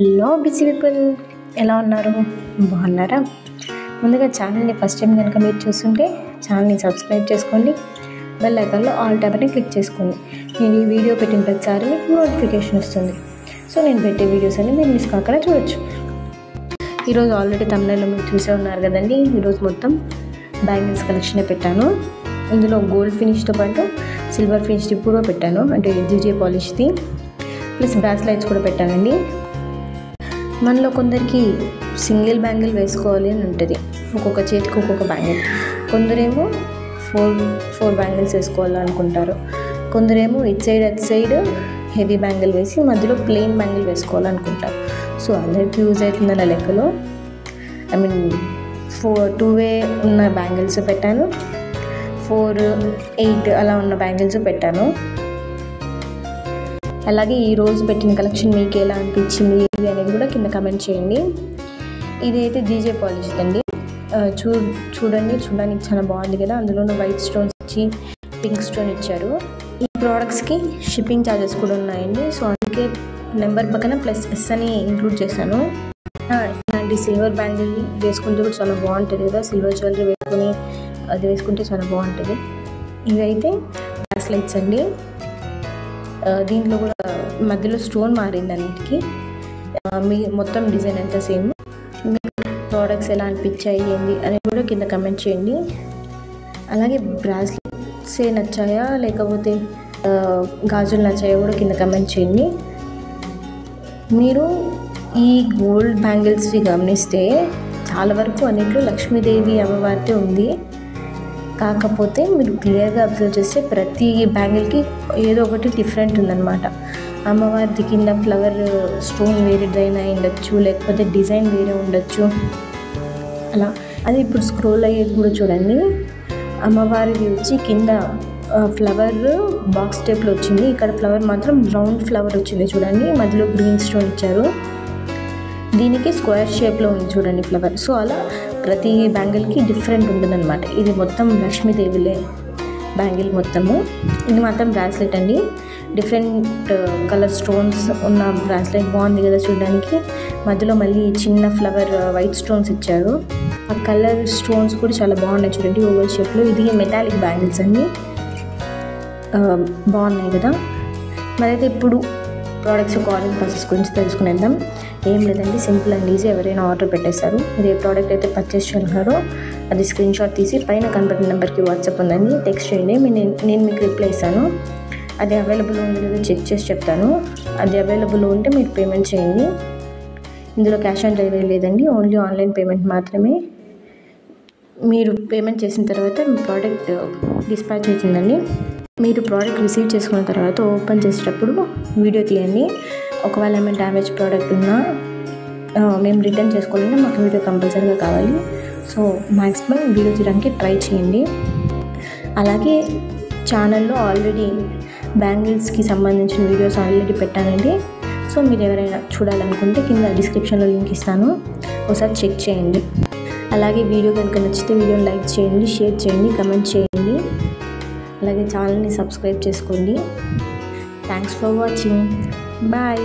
Hello busy people, ఎలా ఉన్నారు? బాగున్నారా? ముందుగా ఛానల్ని ఫస్ట్ టైం కనుక మీరు చూస్తుంటే ఛానల్ని సబ్స్క్రైబ్ చేసుకోండి. బెల్ ఐకాన్లో ఆల్ ట్యాబ్ని క్లిక్ చేసుకోండి. నేను ఈ వీడియో పెట్టిన ప్రతిసారి మీకు నోటిఫికేషన్ వస్తుంది. సో నేను పెట్టే వీడియోస్ అన్ని మీరు మిస్ కాకుండా చూడొచ్చు. ఈరోజు ఆల్రెడీ తమిళనాడులో మీరు చూసే ఉన్నారు కదండి. ఈరోజు మొత్తం బ్యాంగిల్స్ కలెక్షనే పెట్టాను. ఇందులో గోల్డ్ ఫినిష్తో పాటు సిల్వర్ ఫినిష్ కూడా పెట్టాను, అంటే జీజే పాలిష్ది, ప్లస్ బ్రాస్లైట్స్ కూడా పెట్టానండి. మనలో కొందరికి సింగిల్ బ్యాంగిల్ వేసుకోవాలి అని ఉంటుంది, ఒక్కొక్క చేతికి ఒక్కొక్క బ్యాంగిల్. కొందరేమో ఫోర్ బ్యాంగిల్స్ వేసుకోవాలనుకుంటారు. కొందరేమో ఇటు సైడ్ అటు సైడ్ హెవీ బ్యాంగిల్ వేసి మధ్యలో ప్లెయిన్ బ్యాంగిల్ వేసుకోవాలనుకుంటారు. సో అందరికీ యూజ్ అవుతుందన్న లెక్కలో టూ వే ఉన్న బ్యాంగిల్స్ పెట్టాను, 4, 8 అలా ఉన్న బ్యాంగిల్స్ పెట్టాను. అలాగే ఈరోజు పెట్టిన కలెక్షన్ మీకు ఎలా అనిపించింది అనేది కూడా కింద కమెంట్ చేయండి. ఇదైతే జీజే పాలిష్ అండి. చూడడానికి చాలా బాగుంది కదా. అందులోనూ వైట్ స్టోన్స్ ఇచ్చి పింక్ స్టోన్ ఇచ్చారు. ఈ ప్రోడక్ట్స్కి షిప్పింగ్ ఛార్జెస్ కూడా ఉన్నాయండి. సో అందుకే నెంబర్ పక్కన +S అని ఇంక్లూడ్ చేశాను. ఇలాంటి సిల్వర్ బ్యాంగిల్ వేసుకుంటే కూడా చాలా బాగుంటుంది కదా. సిల్వర్ జ్యువెలరీ వేసుకొని అది వేసుకుంటే చాలా బాగుంటుంది. ఇవైతే బ్రాస్లైట్స్ అండి. దీంట్లో కూడా మధ్యలో స్టోన్ మారింది అన్నిటికీ. మీ మొత్తం డిజైన్ అంతా సేమ్. ప్రోడక్ట్స్ ఎలా అనిపించాయి ఏంది అనేది కూడా కింద కమెంట్ చేయండి. అలాగే బ్రాస్లెట్సే నచ్చాయా లేకపోతే గాజులు నచ్చాయా కూడా కింద కమెంట్ చేయండి. మీరు ఈ గోల్డ్ బ్యాంగిల్స్ని గమనిస్తే చాలా వరకు అన్నింటిలో లక్ష్మీదేవి అమ్మవారితే ఉంది. కాకపోతే మీరు క్లియర్గా అబ్జర్వ్ చేస్తే ప్రతి బ్యాంగిల్కి ఏదో ఒకటి డిఫరెంట్ ఉందన్నమాట. అమ్మవారి కింద ఫ్లవర్ స్టోన్ వేరే డిజైన్ అయి ఉండొచ్చు, లేకపోతే డిజైన్ వేరే ఉండొచ్చు. అలా అది ఇప్పుడు స్క్రోల్ అయ్యేది కూడా చూడండి. అమ్మవారిది వచ్చి కింద ఫ్లవర్ బాక్స్ టైప్లో వచ్చింది, ఇక్కడ ఫ్లవర్ మాత్రం రౌండ్ ఫ్లవర్ వచ్చింది చూడండి. మధ్యలో గ్రీన్ స్టోన్ ఇచ్చారు, దీనికి స్క్వేర్ షేప్లో ఉంది చూడండి ఫ్లవర్. సో అలా ప్రతి బ్యాంగిల్కి డిఫరెంట్ ఉంటుందన్నమాట. ఇది మొత్తం లక్ష్మీదేవిలే బ్యాంగిల్ మొత్తము. ఇది మాత్రం బ్రాస్లెట్ అండి. డిఫరెంట్ కలర్ స్టోన్స్ ఉన్న బ్రాస్లెట్ బాగుంది కదా చూడడానికి. మధ్యలో మళ్ళీ చిన్న ఫ్లవర్ వైట్ స్టోన్స్ ఇచ్చారు. ఆ కలర్ స్టోన్స్ కూడా చాలా బాగున్నాయి చూడండి, ఓవల్ షేప్లో. ఇది మెటాలిక్ బ్యాంగిల్స్ అండి, బాగున్నాయి కదా. మరైతే ఇప్పుడు ప్రోడక్ట్స్ యొక్క ఆర్డర్ ప్రాసెస్ గురించి తెలుసుకునేద్దాం. ఏం లేదండి, సింపుల్ అండ్ ఈజీ. ఎవరైనా ఆర్డర్ పెట్టేస్తారు, మీరు ఏ ప్రోడక్ట్ అయితే పర్చేస్ చేయాలన్నారో అది స్క్రీన్ షాట్ తీసి పైన కనబడిన నెంబర్కి వాట్సాప్ ఉందండి, టెక్స్ట్ చేయండి. నేను మీకు రిప్లై ఇస్తాను. అది అవైలబుల్ ఉంది లేదో చెక్ చేసి చెప్తాను. అది అవైలబుల్ ఉంటే మీరు పేమెంట్ చేయండి. ఇందులో క్యాష్ ఆన్ డెలివరీ లేదండి, ఓన్లీ ఆన్లైన్ పేమెంట్ మాత్రమే. మీరు పేమెంట్ చేసిన తర్వాత మీ ప్రోడక్ట్ డిస్పాచ్ అవుతుందండి. మీరు ప్రోడక్ట్ రిసీవ్ చేసుకున్న తర్వాత ఓపెన్ చేసేటప్పుడు వీడియో తీయండి. ఒకవేళ ఏమైనా డ్యామేజ్ ప్రోడక్ట్ ఉన్నా మేము రిటర్న్ చేసుకోవాలంటే మాకు వీడియో కంపల్సరీగా కావాలి. సో మ్యాక్సిమం వీడియో తీయడానికి ట్రై చేయండి. అలాగే ఛానల్లో ఆల్రెడీ బ్యాంగిల్స్కి సంబంధించిన వీడియోస్ ఆల్రెడీ పెట్టానండి. సో మీరు ఎవరైనా చూడాలనుకుంటే కింద డిస్క్రిప్షన్లో లింక్ ఇస్తాను, ఒకసారి చెక్ చేయండి. అలాగే వీడియో కనుక నచ్చితే వీడియోని లైక్ చేయండి, షేర్ చేయండి, కమెంట్ చేయండి. అలాగే ఛానల్ని సబ్స్క్రైబ్ చేసుకోండి. Thanks for watching. బాయ్.